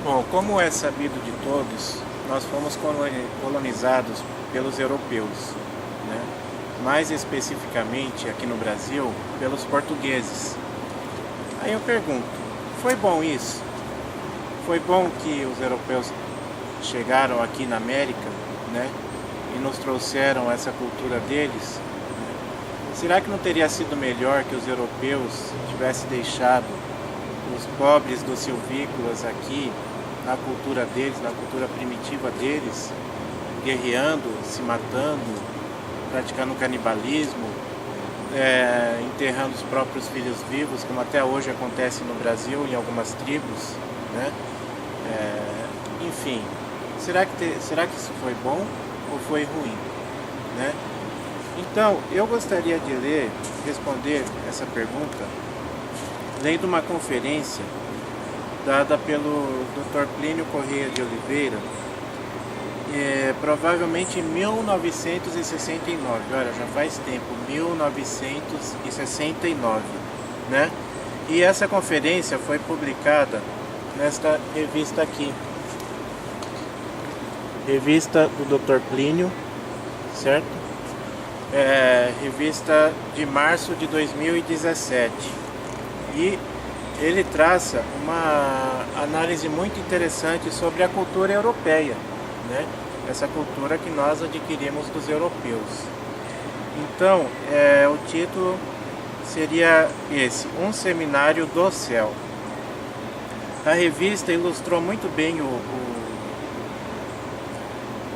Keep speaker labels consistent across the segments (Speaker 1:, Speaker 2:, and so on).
Speaker 1: Bom, como é sabido de todos, nós fomos colonizados pelos europeus, né? Mais especificamente aqui no Brasil, pelos portugueses. Aí eu pergunto, foi bom isso? Foi bom que os europeus chegaram aqui na América, né? E nos trouxeram essa cultura deles? Será que não teria sido melhor que os europeus tivessem deixado os pobres dos silvícolas aqui, na cultura deles, na cultura primitiva deles, guerreando, se matando, praticando canibalismo, enterrando os próprios filhos vivos, como até hoje acontece no Brasil, em algumas tribos, né? Enfim, será que isso foi bom ou foi ruim, né? Então, eu gostaria de responder essa pergunta lendo uma conferência dada pelo Dr. Plínio Correia de Oliveira, provavelmente em 1969, olha, já faz tempo, 1969, né? E essa conferência foi publicada nesta revista aqui, revista do Dr. Plínio, certo? Revista de março de 2017. E ele traça uma análise muito interessante sobre a cultura europeia, né? Essa cultura que nós adquirimos dos europeus. Então, o título seria esse, Um Seminário do Céu. A revista ilustrou muito bem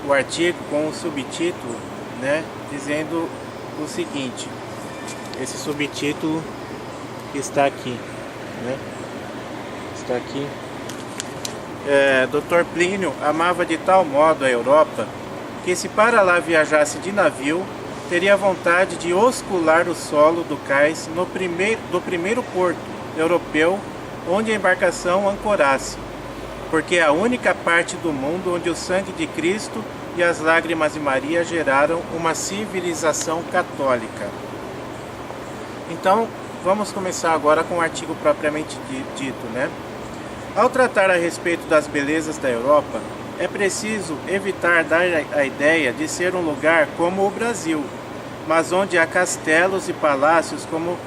Speaker 1: o artigo com o subtítulo, né, dizendo o seguinte, esse subtítulo está aqui, né? Está aqui. Dr. Plínio amava de tal modo a Europa que, se para lá viajasse de navio, teria vontade de oscular o solo do cais do primeiro porto europeu onde a embarcação ancorasse, porque é a única parte do mundo onde o sangue de Cristo e as lágrimas de Maria geraram uma civilização católica. Então, vamos começar agora com o artigo propriamente dito, né? Ao tratar a respeito das belezas da Europa, é preciso evitar dar a ideia de ser um lugar como o Brasil, mas onde há castelos e palácios como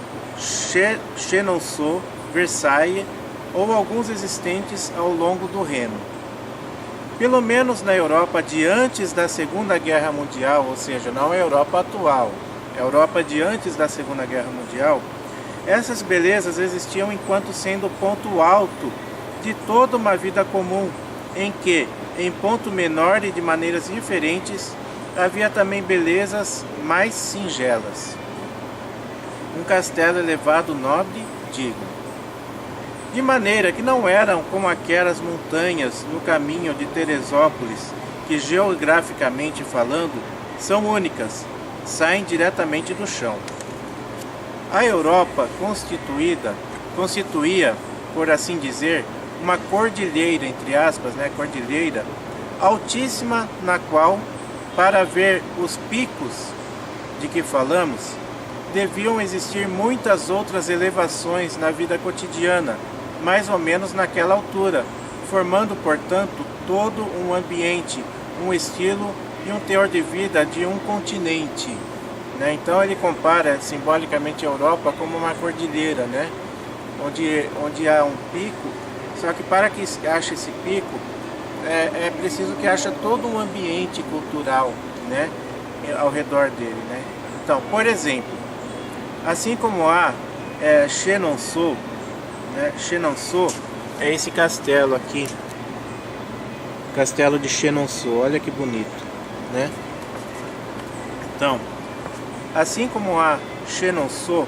Speaker 1: Chenonceau, Versailles ou alguns existentes ao longo do Reno. Pelo menos na Europa de antes da Segunda Guerra Mundial, ou seja, não a Europa atual, a Europa de antes da Segunda Guerra Mundial, essas belezas existiam enquanto sendo ponto alto de toda uma vida comum, em que, em ponto menor e de maneiras diferentes, havia também belezas mais singelas. Um castelo elevado, nobre, digno. De maneira que não eram como aquelas montanhas no caminho de Teresópolis, que geograficamente falando, são únicas, saem diretamente do chão. A Europa constituía, por assim dizer, uma cordilheira, entre aspas, né, cordilheira, altíssima, na qual, para ver os picos de que falamos, deviam existir muitas outras elevações na vida cotidiana, mais ou menos naquela altura, formando, portanto, todo um ambiente, um estilo e um teor de vida de um continente, né? Então ele compara simbolicamente a Europa como uma cordilheira, né? Onde há um pico, só que para que ache esse pico, é preciso que ache todo um ambiente cultural, né, ao redor dele, né? Então, por exemplo, assim como há Chenonceau, né? Chenonceau é esse castelo aqui, castelo de Chenonceau, olha que bonito, né? Então, assim como há Chenonceau,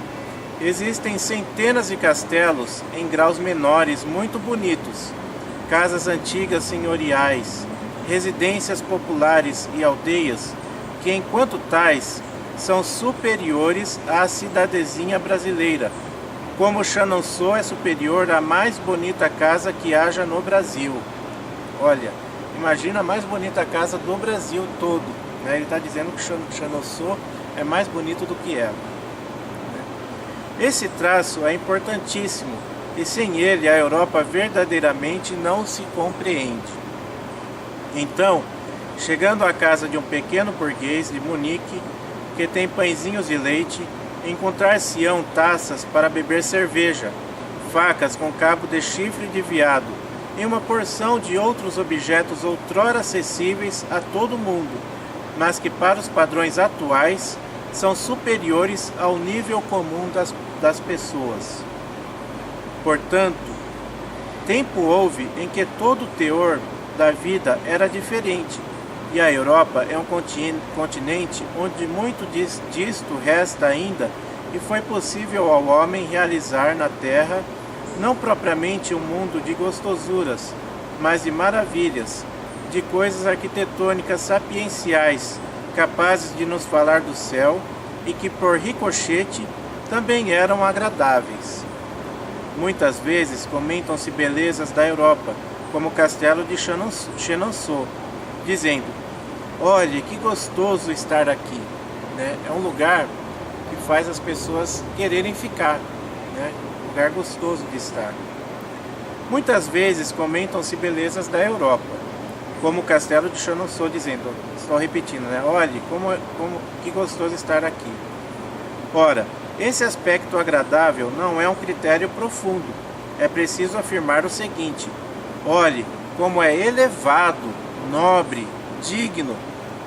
Speaker 1: existem centenas de castelos em graus menores muito bonitos, casas antigas senhoriais, residências populares e aldeias que, enquanto tais, são superiores à cidadezinha brasileira, como Chenonceau é superior à mais bonita casa que haja no Brasil. Olha, imagina a mais bonita casa do Brasil todo, né? Ele está dizendo que Chenonceau é mais bonito do que ela. Esse traço é importantíssimo, e sem ele a Europa verdadeiramente não se compreende. Então, chegando à casa de um pequeno burguês de Munique, que tem pãezinhos de leite, encontrar-se-ão taças para beber cerveja, facas com cabo de chifre de veado, e uma porção de outros objetos outrora acessíveis a todo mundo, mas que para os padrões atuais são superiores ao nível comum das pessoas. Portanto, tempo houve em que todo o teor da vida era diferente, e a Europa é um continente onde muito disto resta ainda, e foi possível ao homem realizar na terra não propriamente um mundo de gostosuras, mas de maravilhas, de coisas arquitetônicas sapienciais, capazes de nos falar do céu, e que por ricochete também eram agradáveis. Muitas vezes comentam-se belezas da Europa, como o castelo de Chenonceau, dizendo: olhe, que gostoso estar aqui. Né? É um lugar que faz as pessoas quererem ficar, né? Um lugar gostoso de estar. Muitas vezes comentam-se belezas da Europa, como o castelo de Chenonceau, dizendo, estou repetindo, né? Olhe, que gostoso estar aqui. Ora, esse aspecto agradável não é um critério profundo. É preciso afirmar o seguinte: olhe como é elevado, nobre, digno,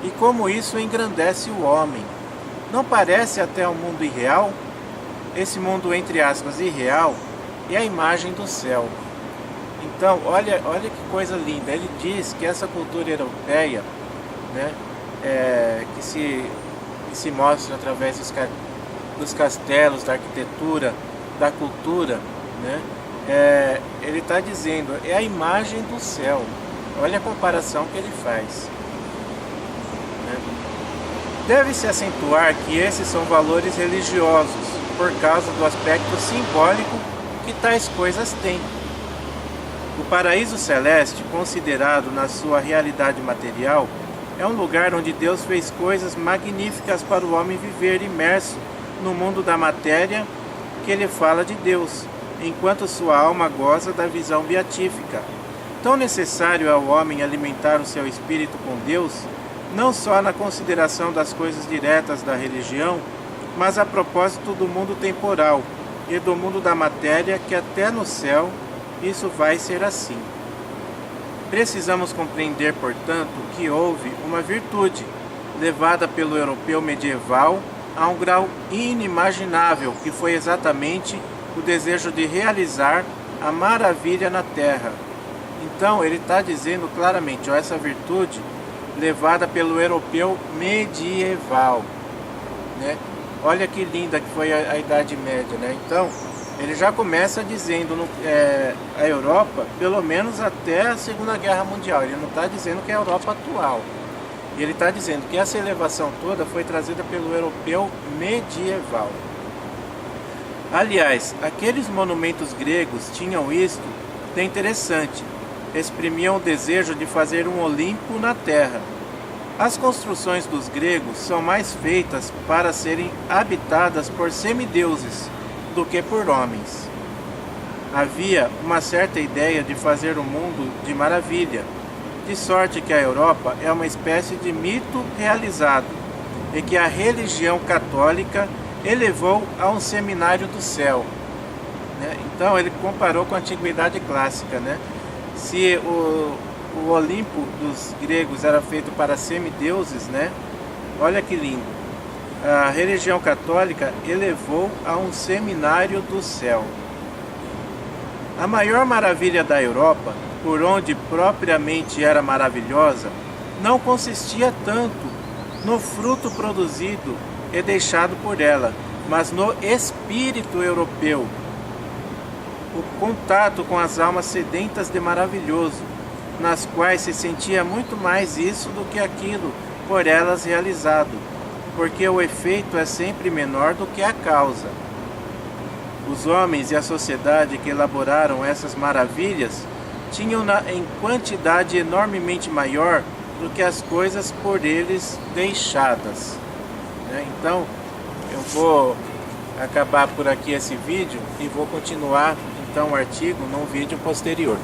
Speaker 1: e como isso engrandece o homem. Não parece até um mundo irreal? Esse mundo, entre aspas, irreal, é a imagem do céu. Então, olha que coisa linda. Ele diz que essa cultura europeia, né, que se mostra através dos castelos, da arquitetura, da cultura, né, ele está dizendo, é a imagem do céu. Olha a comparação que ele faz. Deve-se acentuar que esses são valores religiosos, por causa do aspecto simbólico que tais coisas têm. O paraíso celeste, considerado na sua realidade material, é um lugar onde Deus fez coisas magníficas para o homem viver imerso no mundo da matéria que ele fala de Deus, enquanto sua alma goza da visão beatífica. Tão necessário é ao homem alimentar o seu espírito com Deus, não só na consideração das coisas diretas da religião, mas a propósito do mundo temporal e do mundo da matéria, que até no céu isso vai ser assim. Precisamos compreender, portanto, que houve uma virtude levada pelo europeu medieval a um grau inimaginável, que foi exatamente o desejo de realizar a maravilha na terra. Então ele está dizendo claramente, essa virtude levada pelo europeu medieval, né? Olha que linda que foi a Idade Média, né? Então ele já começa dizendo a Europa, pelo menos até a Segunda Guerra Mundial. Ele não está dizendo que é a Europa atual. Ele está dizendo que essa elevação toda foi trazida pelo europeu medieval. Aliás, aqueles monumentos gregos tinham isto de interessante. Exprimiam o desejo de fazer um Olimpo na terra. As construções dos gregos são mais feitas para serem habitadas por semideuses do que por homens. Havia uma certa ideia de fazer um mundo de maravilha, de sorte que a Europa é uma espécie de mito realizado, e que a religião católica elevou a um seminário do céu. Né? Então ele comparou com a antiguidade clássica, né? Se o Olimpo dos gregos era feito para semideuses, né? Olha que lindo. A religião católica elevou a um seminário do céu. A maior maravilha da Europa, por onde propriamente era maravilhosa, não consistia tanto no fruto produzido e deixado por ela, mas no espírito europeu. O contato com as almas sedentas de maravilhoso, nas quais se sentia muito mais isso do que aquilo por elas realizado, porque o efeito é sempre menor do que a causa. Os homens e a sociedade que elaboraram essas maravilhas tinham-na em quantidade enormemente maior do que as coisas por eles deixadas. Então, eu vou acabar por aqui esse vídeo e vou continuar então o artigo num vídeo posterior.